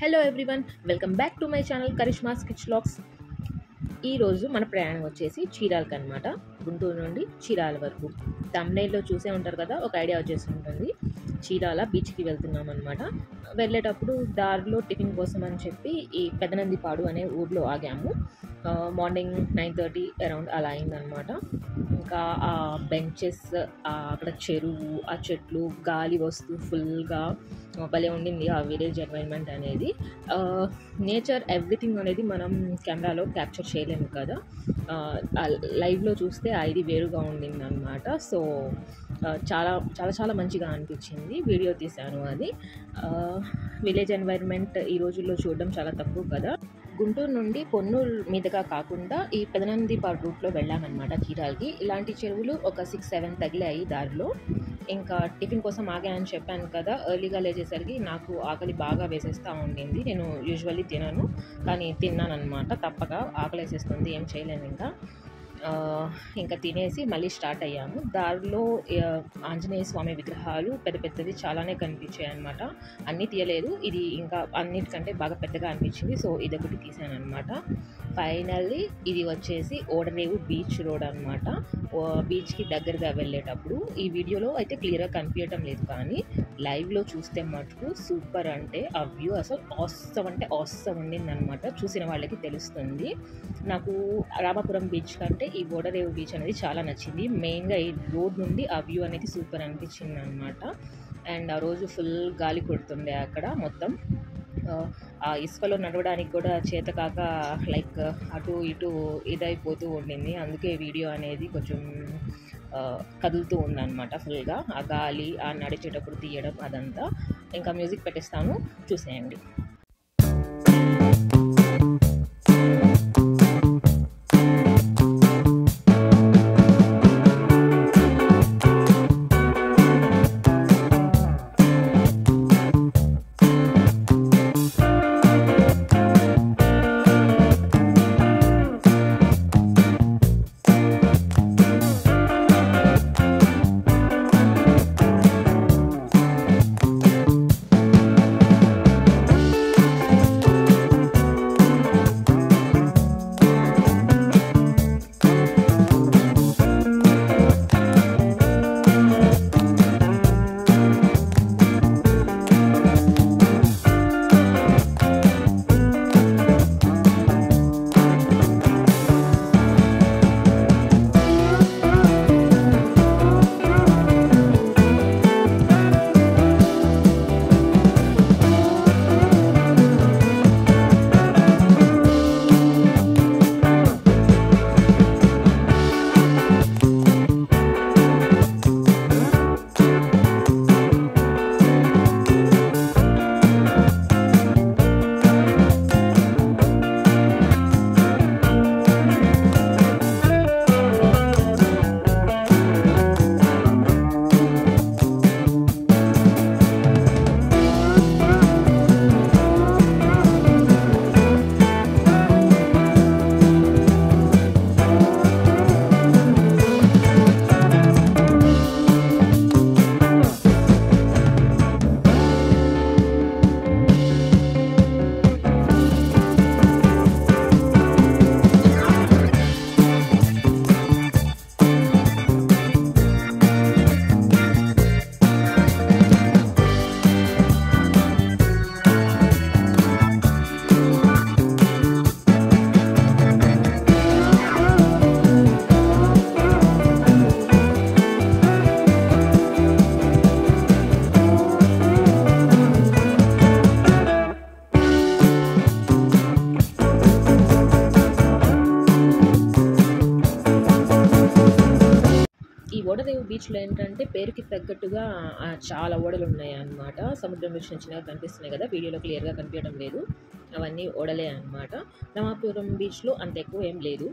Hello everyone, welcome back to my channel Karishma స్కిచ్ vlogs. ఈరోజు మన ప్రయాణం వచ్చేసి చీరాలకు అనమాట. గుంటూరు నుండి చీరాల వరకు. తమ్నైల్లో చూసే ఉంటారు కదా, ఒక ఐడియా వచ్చేసి ఉంటుంది. చీరాల బీచ్కి వెళ్తున్నాం అనమాట. వెళ్ళేటప్పుడు దారిలో టిఫిన్ కోసం అని చెప్పి ఈ పెదనందిపాడు అనే ఊర్లో ఆగాము. మార్నింగ్ 9:30 అరౌండ్ అలా అయిందనమాట. ఇంకా ఆ బెంచెస్, అక్కడ చెరువు, ఆ చెట్లు, గాలి వస్తూ ఫుల్గా భలే ఉండింది ఆ విలేజ్ ఎన్వైర్న్మెంట్ అనేది. నేచర్ ఎవ్రీథింగ్ అనేది మనం కెమెరాలో క్యాప్చర్ చేయలేము కదా, లైవ్లో చూస్తే ఇది వేరుగా ఉండింది అనమాట. సో చాలా చాలా చాలా మంచిగా అనిపించింది. వీడియో తీశాను. అది విలేజ్ ఎన్వైర్న్మెంట్ ఈ రోజుల్లో చూడడం చాలా తక్కువ కదా. గుంటూరు నుండి పొన్నూరు మీదుగా కాకుండా ఈ పెదనందిపాడు రూట్లో వెళ్ళామన్నమాట చీరాలకి. ఇలాంటి చెరువులు ఒక 6-7 తగిలాయి దారిలో. ఇంకా టిఫిన్ కోసం ఆగానని చెప్పాను కదా, ఎర్లీగా లేచేసరికి నాకు ఆకలి బాగా వేసేస్తూ ఉండింది. నేను యూజువల్లీ తినను, కానీ తిన్నానమాట. తప్పక ఆకలి వేసేస్తుంది, ఏం చేయలేము. ఇంకా తినేసి మళ్ళీ స్టార్ట్ అయ్యాము. దారిలో ఆంజనేయ స్వామి విగ్రహాలు పెద్ద పెద్దది చాలానే కనిపించాయి అనమాట. అన్నీ తీయలేదు, ఇది ఇంకా అన్నిటికంటే బాగా పెద్దగా అనిపించింది. సో ఇదొకటి తీసాను అనమాట. ఫైనల్లీ ఇది వచ్చేసి ఓడరేవు బీచ్ రోడ్ అనమాట. బీచ్కి దగ్గరగా వెళ్ళేటప్పుడు ఈ వీడియోలో అయితే క్లియర్గా కనిపించడం లేదు, కానీ లైవ్లో చూస్తే మటుకు సూపర్. అంటే ఆ వ్యూ అసలు ఆసమ్ అంటే ఆసమ్ ఉండింది అనమాట. చూసిన వాళ్ళకి తెలుస్తుంది. నాకు రామాపురం బీచ్ కంటే ఈ ఓడరేవు బీచ్ అనేది చాలా నచ్చింది. మెయిన్గా ఈ రోడ్ నుండి ఆ వ్యూ అనేది సూపర్ అనిపించింది అనమాట. అండ్ ఆ రోజు ఫుల్ గాలి కొడుతుండే అక్కడ మొత్తం. ఆ ఇసుకలో నడవడానికి కూడా చేతకాక లైక్ అటు ఇటు ఇదైపోతూ ఉండింది. అందుకే వీడియో అనేది కొంచెం కదులుతూ ఉందన్నమాట ఫుల్గా. ఆ గాలి, ఆ నడిచేటప్పుడు తీయడం అదంతా. ఇంకా మ్యూజిక్ పెట్టేస్తాను, చూసేయండి. ఓడరేవు బీచ్లో ఏంటంటే పేరుకి తగ్గట్టుగా చాలా ఓడలు ఉన్నాయి అన్నమాట. సముద్రం నుంచి చిన్నగా కనిపిస్తున్నాయి కదా, వీడియోలో క్లియర్గా కనిపించడం లేదు. అవన్నీ ఓడలే అన్నమాట. రామాపురం బీచ్లో అంత ఎక్కువ ఏం లేదు.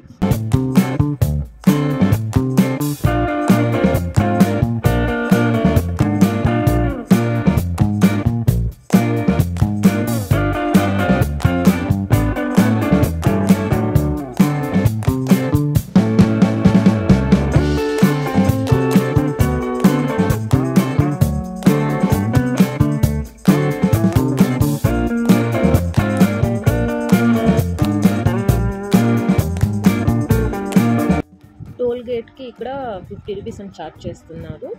ఇక్కడ 50 రూపీస్ అని ఛార్జ్ చేస్తున్నారు.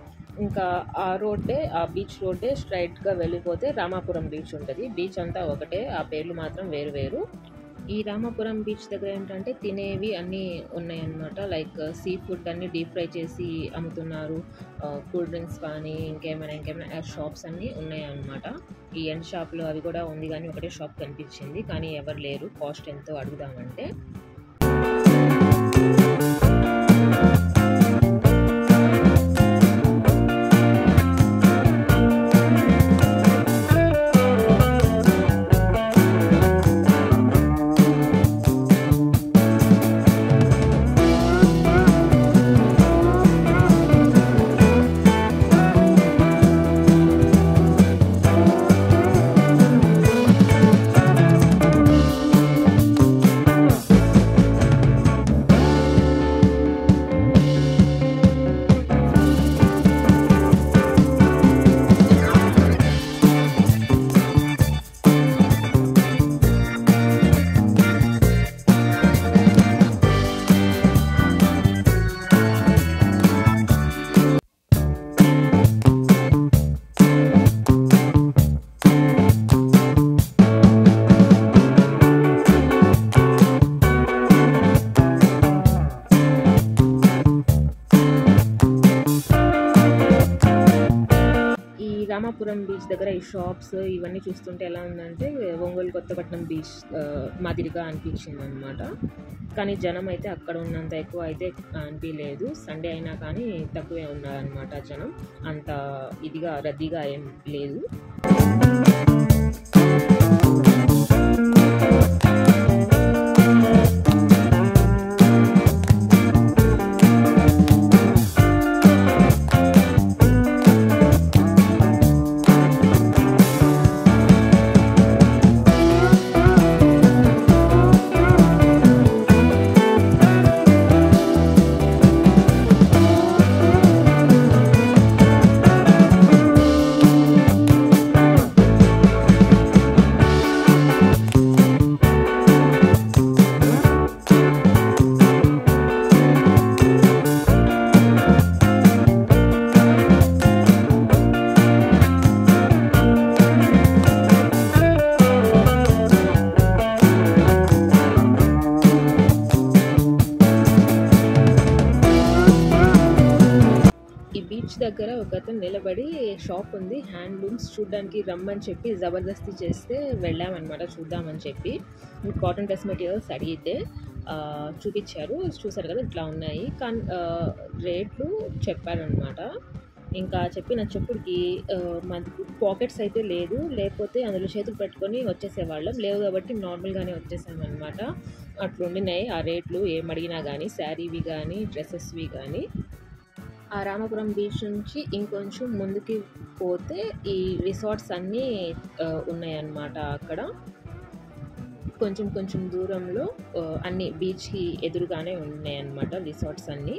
ఇంకా ఆ బీచ్ రోడ్డే స్ట్రైట్గా వెళ్ళిపోతే రామాపురం బీచ్ ఉంటుంది. బీచ్ అంతా ఒకటే, ఆ పేర్లు మాత్రం వేరు వేరు. ఈ రామాపురం బీచ్ దగ్గర ఏంటంటే తినేవి అన్నీ ఉన్నాయన్నమాట. లైక్ సీ ఫుడ్ అన్నీ డీప్ ఫ్రై చేసి అమ్ముతున్నారు. కూల్ డ్రింక్స్ కానీ ఇంకేమైనా షాప్స్ అన్నీ ఉన్నాయన్నమాట. ఈ ఎండ్ షాప్లో అవి కూడా ఉంది, కానీ ఒకటే షాప్ కనిపించింది, కానీ ఎవరు లేరు. కాస్ట్ ఎంతో అడుగుదామంటే. రామాపురం బీచ్ దగ్గర ఈ షాప్స్ ఇవన్నీ చూస్తుంటే ఎలా ఉందంటే ఒంగోలు కొత్తపట్నం బీచ్ మాదిరిగా అనిపించింది అనమాట. కానీ జనం అయితే అక్కడ ఉన్నంత ఎక్కువ అయితే అనిపించలేదు. సండే అయినా కానీ తక్కువే ఉన్నారనమాట జనం, అంత ఇదిగా రద్దీగా ఏం లేదు. దగ్గర ఒకతను నిలబడి షాప్ ఉంది, హ్యాండ్లూమ్స్ చూడడానికి రమ్మని చెప్పి జబర్దస్తి చేస్తే వెళ్ళామన్నమాట చూద్దామని చెప్పి. కాటన్ డ్రెస్ మెటీరియల్స్ అడిగితే చూపించారు, చూసారు కదా ఇట్లా ఉన్నాయి. కానీ రేట్లు చెప్పారనమాట. ఇంకా చెప్పిన చెప్పుడికి మనకు పాకెట్స్ అయితే లేకపోతే అందులో చేతులు పెట్టుకొని వచ్చేసేవాళ్ళం. లేవు కాబట్టి నార్మల్గానే వచ్చేసామన్నమాట. అట్లుండినాయి ఆ రేట్లు ఏమడిగినా కానీ, శారీవి కానీ డ్రెస్సెస్వి కానీ. ఆ రామాపురం బీచ్ నుంచి ఇంకొంచెం ముందుకి పోతే ఈ రిసార్ట్స్ అన్నీ ఉన్నాయన్నమాట. అక్కడ కొంచెం దూరంలో అన్ని బీచ్కి ఎదురుగానే ఉన్నాయన్నమాట రిసార్ట్స్ అన్నీ.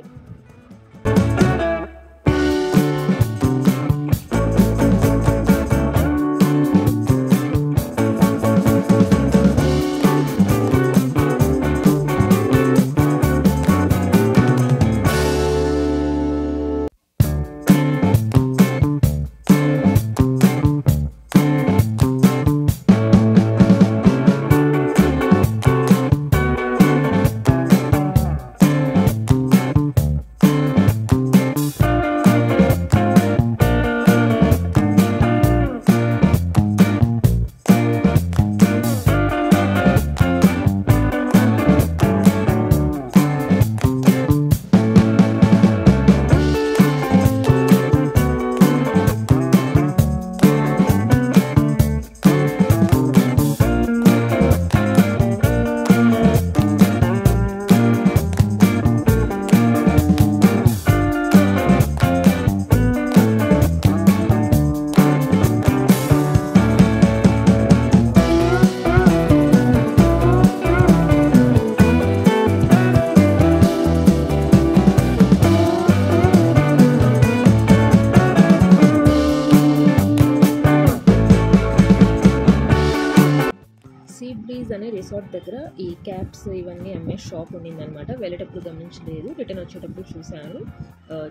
సీ బ్రీజ్ అనే రిసార్ట్ దగ్గర ఈ క్యాప్స్ ఇవన్నీ అమ్మే షాప్ ఉండిందనమాట. వెళ్ళేటప్పుడు గమనించలేదు, రిటర్న్ వచ్చేటప్పుడు చూశాను.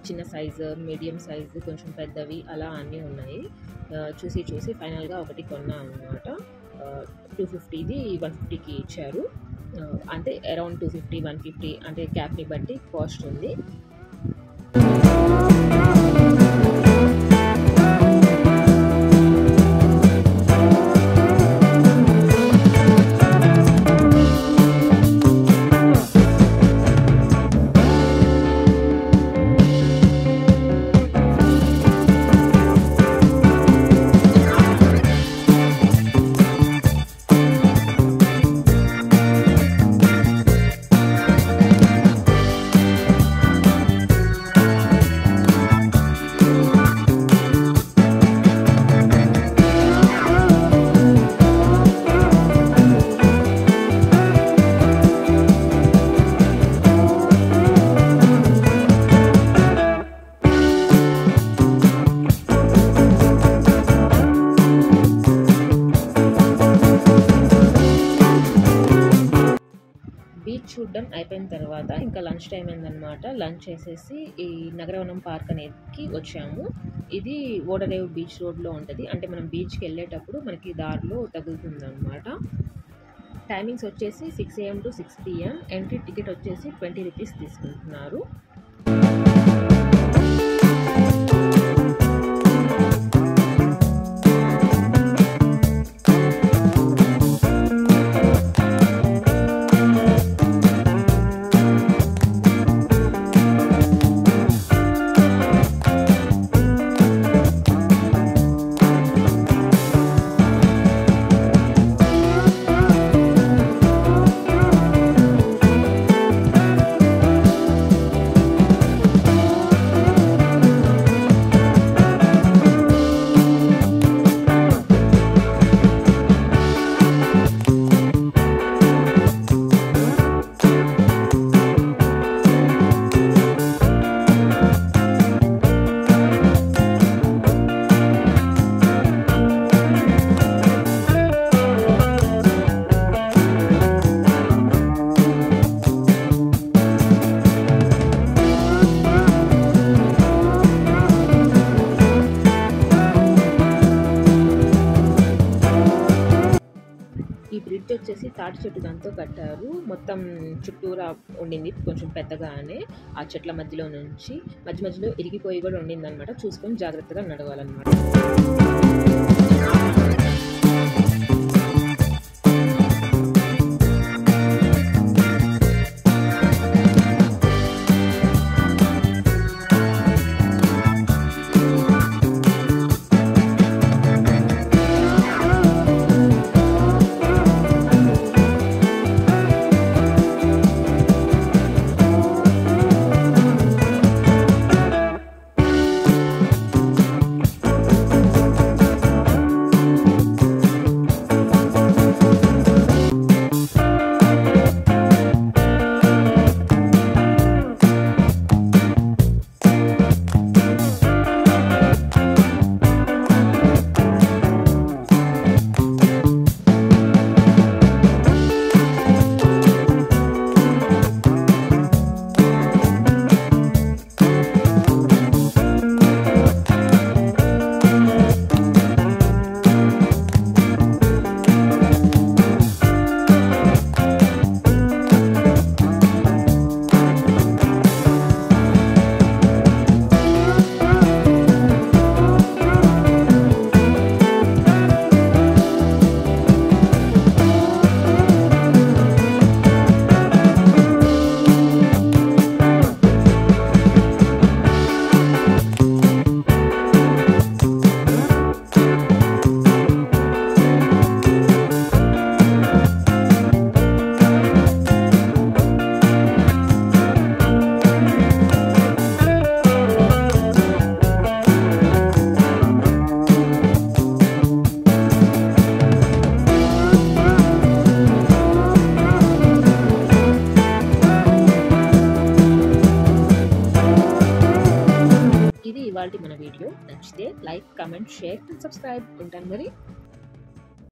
చిన్న సైజు, మీడియం సైజు, కొంచెం పెద్దవి అలా అన్నీ ఉన్నాయి. చూసి ఫైనల్గా ఒకటి కొన్నా అనమాట. 250ది 150కి ఇచ్చారు. అంటే అరౌండ్ 250, 150 అంటే క్యాప్ని బట్టి కాస్ట్ ఉంది. బీచ్ చూడడం అయిపోయిన తర్వాత ఇంకా లంచ్ టైం అయిందనమాట. లంచ్ చేసేసి ఈ నగరవనం పార్క్ అనేది వచ్చాము. ఇది ఓడరేవు బీచ్ రోడ్లో ఉంటుంది. అంటే మనం బీచ్కి వెళ్ళేటప్పుడు మనకి దారిలో తగులుతుంది అనమాట. టైమింగ్స్ వచ్చేసి 6 AM to 6 PM. Entry ticket వచ్చేసి 20 రూపీస్ తీసుకుంటున్నారు. ఈ బ్రిడ్జ్ వచ్చేసి తాటి చెట్టు దాంతో కట్టారు. మొత్తం చుట్టూరా ఉండింది కొంచెం పెద్దగానే. ఆ చెట్ల మధ్యలో నుంచి మధ్యలో ఇరిగిపోయి కూడా ఉండింది అనమాట. చూసుకొని జాగ్రత్తగా నడవాలన్నమాట. ఇవాల్టి మన వీడియో. నచ్చితే like, comment, share and subscribe. ఉంటాను మరి.